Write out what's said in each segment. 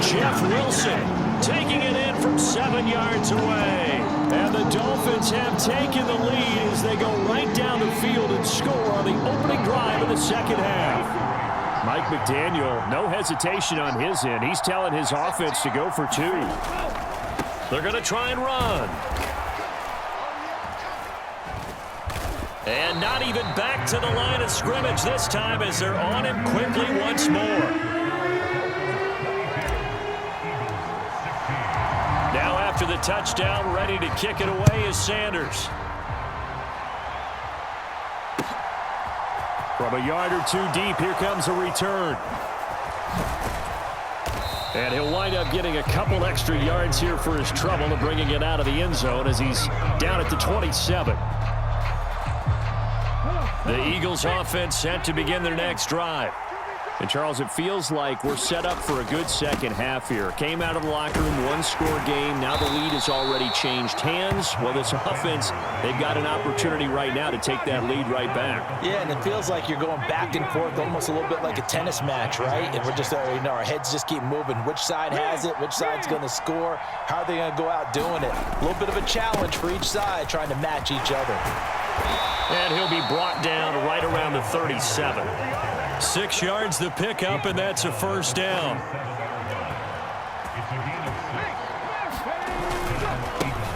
Jeff Wilson taking it in from 7 yards away. And the Dolphins have taken the lead as they go right down the field and score on the opening drive of the second half. Mike McDaniel, no hesitation on his end. He's telling his offense to go for 2. They're going to try and run. And not even back to the line of scrimmage this time as they're on him quickly once more. Now after the touchdown, ready to kick it away is Sanders. From a yard or 2 deep, here comes a return. And he'll wind up getting a couple extra yards here for his trouble and bringing it out of the end zone as he's down at the 27. The Eagles offense set to begin their next drive. And, Charles, it feels like we're set up for a good second half here. Came out of the locker room, 1-score game. Now the lead has already changed hands. Well, this offense, they've got an opportunity right now to take that lead right back. Yeah, and it feels like you're going back and forth almost a little bit like a tennis match, right? And we're just, our heads just keep moving. Which side has it? Which side's going to score? How are they going to go out doing it? A little bit of a challenge for each side trying to match each other. And he'll be brought down right around the 37. 6 yards the pickup, and that's a first down.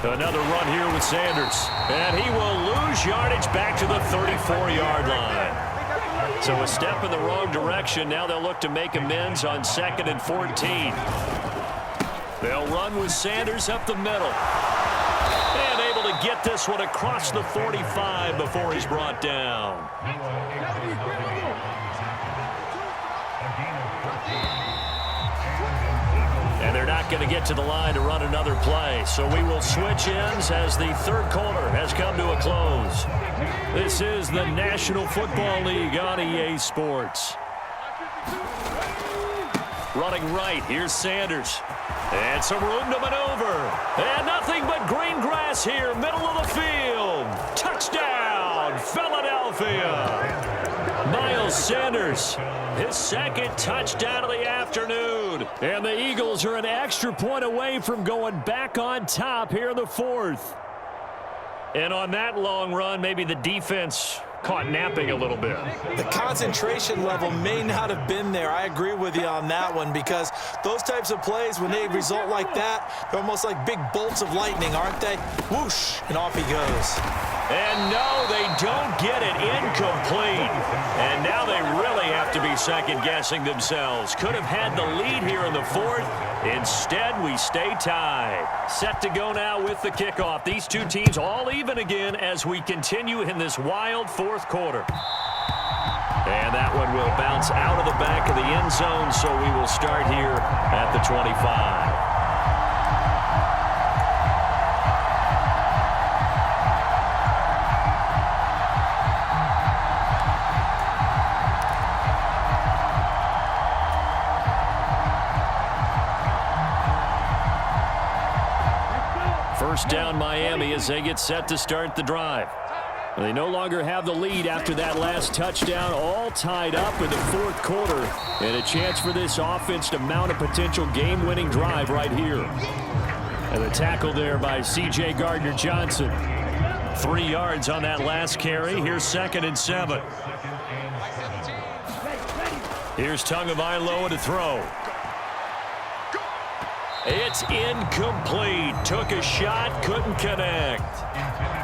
Another run here with Sanders. And he will lose yardage back to the 34-yard line. So a step in the wrong direction. Now they'll look to make amends on 2nd and 14. They'll run with Sanders up the middle. And able to get this one across the 45 before he's brought down. And they're not going to get to the line to run another play. So we will switch ends as the third quarter has come to a close. This is the National Football League on EA Sports. Running right, here's Sanders. And some room to maneuver. And nothing but green grass here, middle of the field. Touchdown, Philadelphia. Miles Sanders, his second touchdown of the afternoon. And the Eagles are an extra point away from going back on top here in the 4th. And on that long run, maybe the defense caught napping a little bit. The concentration level may not have been there. I agree with you on that one because those types of plays, when they result like that, they're almost like big bolts of lightning, aren't they? Whoosh, and off he goes. And no, they don't get it. Incomplete. And now they really have to be second-guessing themselves. Could have had the lead here in the 4th. Instead, we stay tied. Set to go now with the kickoff. These two teams all even again as we continue in this wild 4th quarter. And that one will bounce out of the back of the end zone, so we will start here at the 25. First down Miami as they get set to start the drive. They no longer have the lead after that last touchdown, all tied up in the 4th quarter. And a chance for this offense to mount a potential game-winning drive right here. And the tackle there by C.J. Gardner-Johnson. 3 yards on that last carry. Here's 2nd and 7. Here's Tagovailoa to throw. It's incomplete. Took a shot, couldn't connect.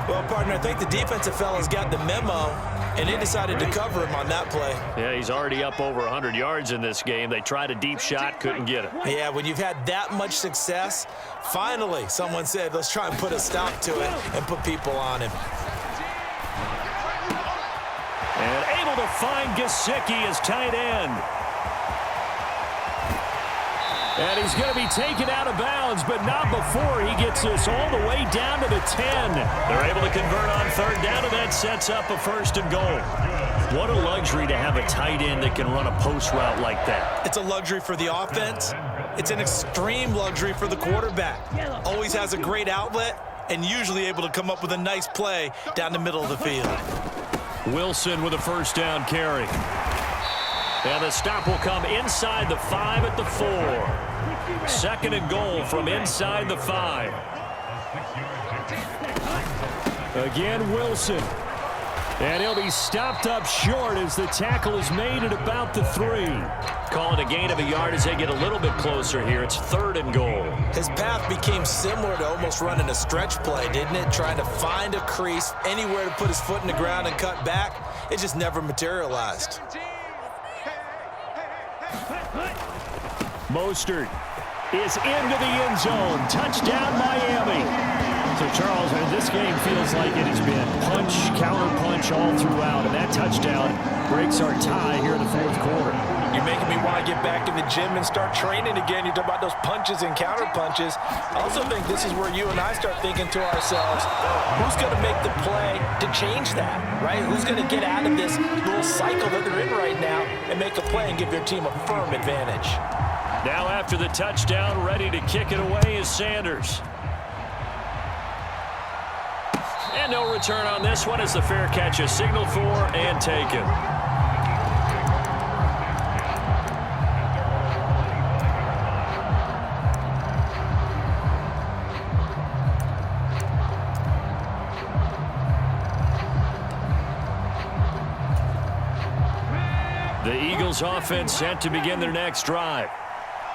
Well, partner, I think the defensive fellas got the memo, and they decided to cover him on that play. Yeah, he's already up over 100 yards in this game. They tried a deep shot, couldn't get it. Yeah, when you've had that much success, finally someone said, let's try and put a stop to it and put people on him. And able to find Gesicki as tight end. And he's going to be taken out of bounds, but not before he gets this all the way down to the 10. They're able to convert on 3rd down, and that sets up a 1st and goal. What a luxury to have a tight end that can run a post route like that. It's a luxury for the offense. It's an extreme luxury for the quarterback. Always has a great outlet and usually able to come up with a nice play down the middle of the field. Wilson with a 1st down carry. And the stop will come inside the 5 at the 4. Second and goal from inside the 5. Again, Wilson. And he'll be stopped up short as the tackle is made at about the 3. Call it a gain of a yard as they get a little bit closer here. It's third and goal. His path became similar to almost running a stretch play, didn't it? Trying to find a crease, anywhere to put his foot in the ground and cut back. It just never materialized. Mostert is into the end zone. Touchdown, Miami. So, Charles, this game feels like it has been punch, counter-punch all throughout, and that touchdown breaks our tie here in the fourth quarter. You're making me want to get back in the gym and start training again. You talk about those punches and counter-punches. I also think this is where you and I start thinking to ourselves, who's going to make the play to change that, right? Who's going to get out of this little cycle that they're in right now and make a play and give their team a firm advantage? Now after the touchdown, ready to kick it away is Sanders. And no return on this one as the fair catch is signaled for and taken. The Eagles offense set to begin their next drive.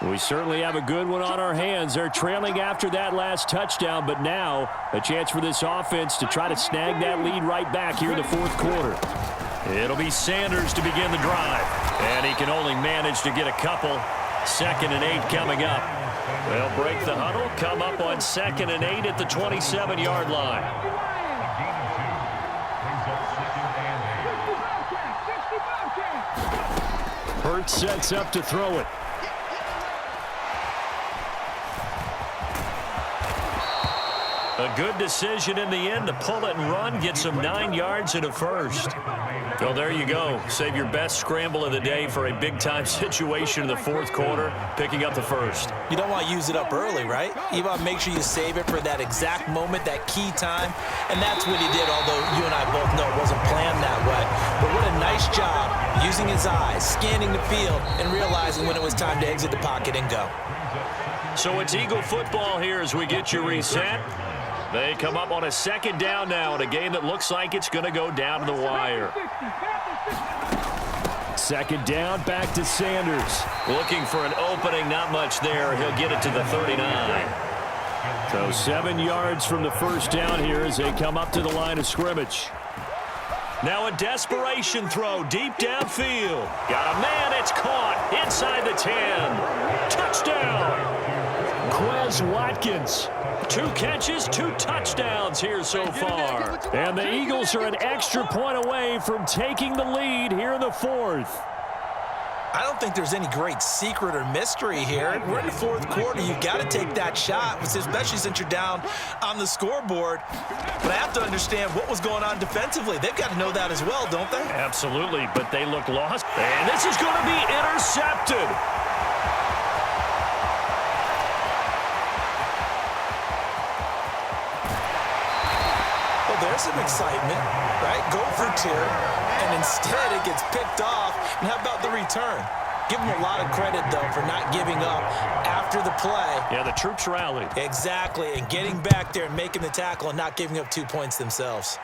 We certainly have a good one on our hands. They're trailing after that last touchdown, but now a chance for this offense to try to snag that lead right back here in the fourth quarter. It'll be Sanders to begin the drive, and he can only manage to get a couple. 2nd and 8 coming up. They'll break the huddle, come up on 2nd and 8 at the 27-yard line. Hurts sets up to throw it. A good decision in the end to pull it and run, get some 9 yards and a first. So there you go. Save your best scramble of the day for a big-time situation in the fourth quarter, picking up the first. You don't want to use it up early, right? You want to make sure you save it for that exact moment, that key time, and that's what he did, although you and I both know it wasn't planned that way. But what a nice job using his eyes, scanning the field, and realizing when it was time to exit the pocket and go. So it's Eagle football here as we get you reset. They come up on a 2nd down now in a game that looks like it's going to go down to the wire. 2nd down, back to Sanders. Looking for an opening, not much there. He'll get it to the 39. So 7 yards from the first down here as they come up to the line of scrimmage. Now a desperation throw deep downfield. Got a man, it's caught inside the 10. Touchdown! Quez Watkins. 2 catches, 2 touchdowns here so far. And the Eagles are an extra point away from taking the lead here in the fourth. I don't think there's any great secret or mystery here. We're in the fourth quarter. You've got to take that shot, especially since you're down on the scoreboard. But I have to understand what was going on defensively. They've got to know that as well, don't they? Absolutely, but they look lost. And this is going to be intercepted. There's some excitement, right? Go for 2, and instead it gets picked off. And how about the return? Give them a lot of credit, though, for not giving up after the play. Yeah, the troops rallied. Exactly, and getting back there and making the tackle and not giving up 2 points themselves.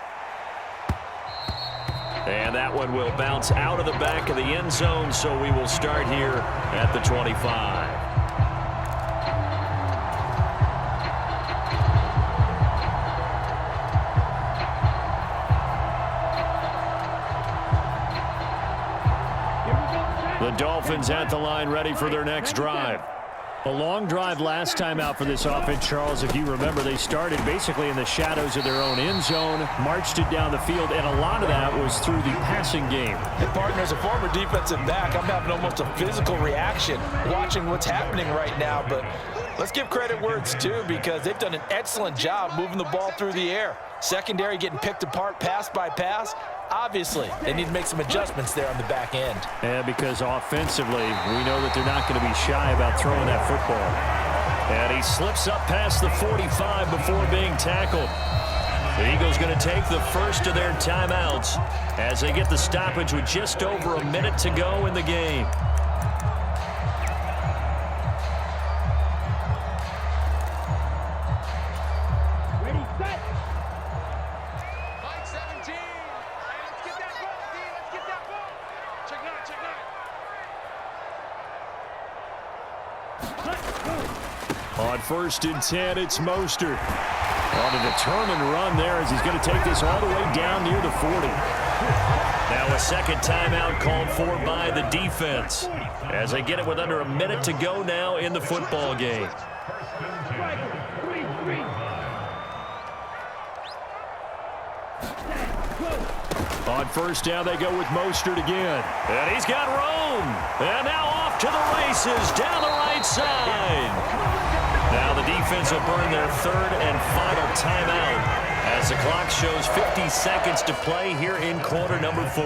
And that one will bounce out of the back of the end zone, so we will start here at the 25. The Dolphins at the line ready for their next drive. A long drive last time out for this offense, Charles. If you remember, they started basically in the shadows of their own end zone, marched it down the field, and a lot of that was through the passing game. And partner, as a former defensive back, I'm having almost a physical reaction watching what's happening right now. But let's give credit where it's due, because they've done an excellent job moving the ball through the air. Secondary getting picked apart pass by pass. Obviously, they need to make some adjustments there on the back end. Yeah, because offensively, we know that they're not going to be shy about throwing that football. And he slips up past the 45 before being tackled. The Eagles going to take the first of their timeouts as they get the stoppage with just over a minute to go in the game. Ready, set. Mike 17. Hey, let's get that ball, D. Let's get that ball. Check nine, check nine. On 1st and 10, it's Mostert. On a determined run there as he's going to take this all the way down near the 40. Now a second timeout called for by the defense as they get it with under a minute to go now in the football game. On 1st down, they go with Mostert again. And he's got room. And now off to the races down the right side. Now the defense will burn their third and final timeout as the clock shows 50 seconds to play here in quarter number 4.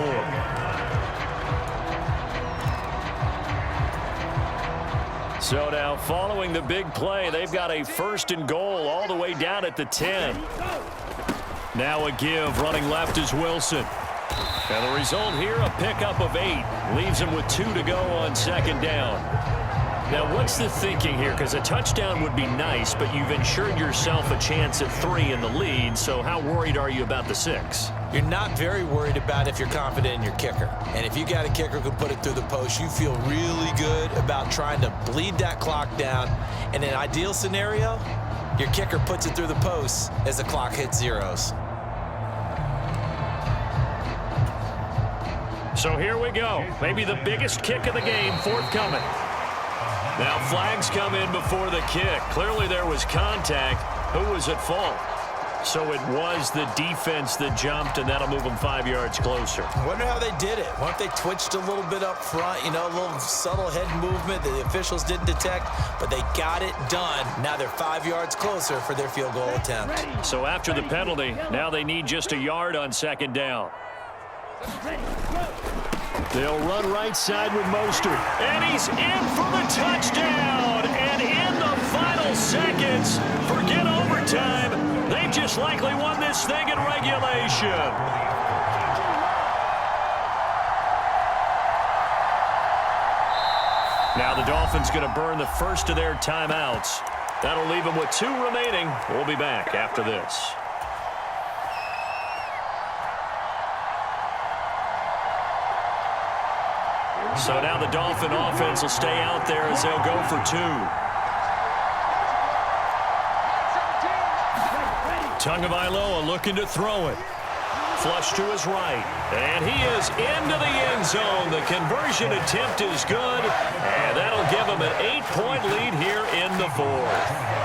So now following the big play, they've got a 1st and goal all the way down at the 10. Now a give, running left is Wilson. And the result here, a pickup of 8. Leaves him with 2 to go on 2nd down. Now, what's the thinking here? Because a touchdown would be nice, but you've ensured yourself a chance at 3 in the lead, so how worried are you about the 6? You're not very worried about if you're confident in your kicker. And if you got a kicker who can put it through the post, you feel really good about trying to bleed that clock down. In an ideal scenario, your kicker puts it through the post as the clock hits zeros. So here we go. Maybe the biggest kick of the game forthcoming. Now flags come in before the kick. Clearly there was contact. Who was at fault? So it was the defense that jumped, and that'll move them 5 yards closer. I wonder how they did it. What if they twitched a little bit up front, you know, a little subtle head movement that the officials didn't detect, but they got it done. Now they're 5 yards closer for their field goal attempt. So after the penalty, now they need just a yard on 2nd down. They'll run right side with Mostert. And he's in for the touchdown. And in the final seconds, forget overtime. They've just likely won this thing in regulation. Now the Dolphins going to burn the first of their timeouts. That'll leave them with 2 remaining. We'll be back after this. So now the Dolphin offense will stay out there as they'll go for 2. Tagovailoa looking to throw it. Flush to his right. And he is into the end zone. The conversion attempt is good. And that'll give him an 8-point lead here in the 4th.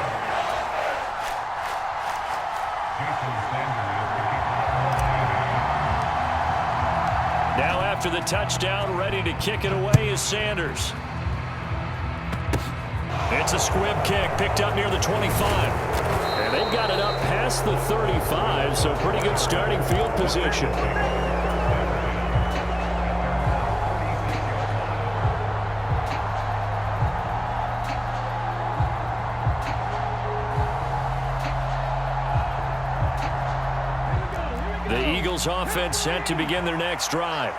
Now after the touchdown, ready to kick it away is Sanders. It's a squib kick picked up near the 25. And they've got it up past the 35, so pretty good starting field position. The Eagles offense set to begin their next drive.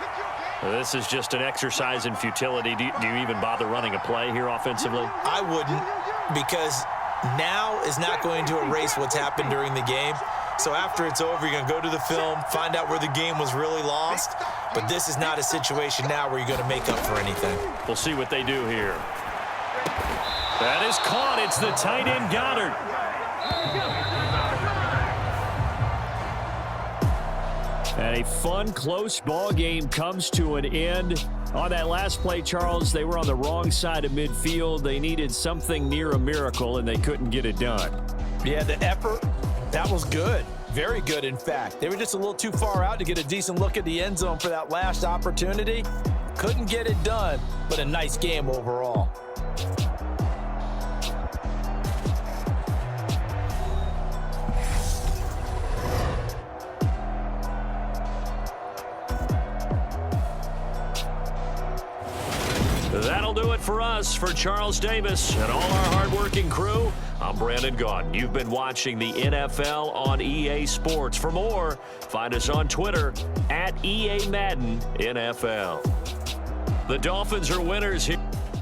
This is just an exercise in futility. Do you even bother running a play here offensively? I wouldn't, because now is not going to erase what's happened during the game. So after it's over, you're going to go to the film, find out where the game was really lost. But this is not a situation now where you're going to make up for anything. We'll see what they do here. That is caught. It's the tight end Goddard. And a fun, close ball game comes to an end. On that last play, Charles, they were on the wrong side of midfield. They needed something near a miracle, and they couldn't get it done. Yeah, the effort, that was good. Very good, in fact. They were just a little too far out to get a decent look at the end zone for that last opportunity. Couldn't get it done, but a nice game overall. That'll do it for for us. For Charles Davis and all our hardworking crew, I'm Brandon Gaudin. You've been watching the NFL on EA Sports. For more, find us on Twitter @EA Madden NFL. The Dolphins are winners here.